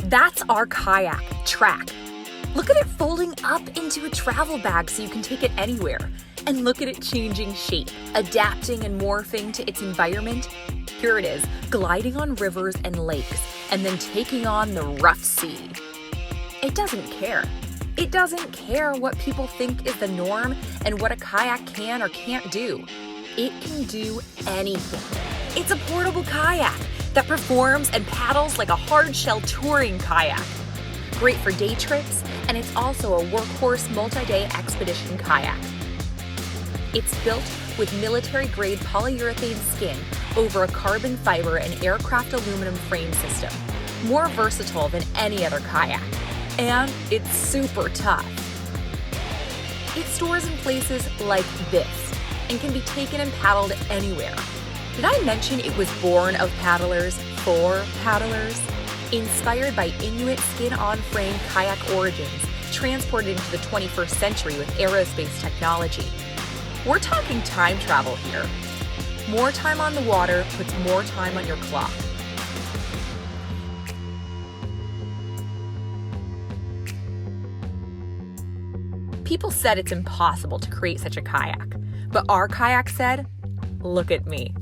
That's our kayak, TRAK. Look at it folding up into a travel bag so you can take it anywhere. And look at it changing shape, adapting and morphing to its environment. Here it is, gliding on rivers and lakes, and then taking on the rough sea. It doesn't care. It doesn't care what people think is the norm and what a kayak can or can't do. It can do anything. It's a portable kayak that performs and paddles like a hard-shell touring kayak. Great for day trips, and it's also a workhorse multi-day expedition kayak. It's built with military-grade polyurethane skin over a carbon fiber and aircraft aluminum frame system, more versatile than any other kayak. And it's super tough. It stores in places like this and can be taken and paddled anywhere. Did I mention it was born of paddlers for paddlers? Inspired by Inuit skin-on-frame kayak origins, transported into the 21st century with aerospace technology. We're talking time travel here. More time on the water puts more time on your clock. People said it's impossible to create such a kayak, but our kayak said, "Look at me.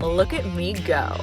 Look at me go."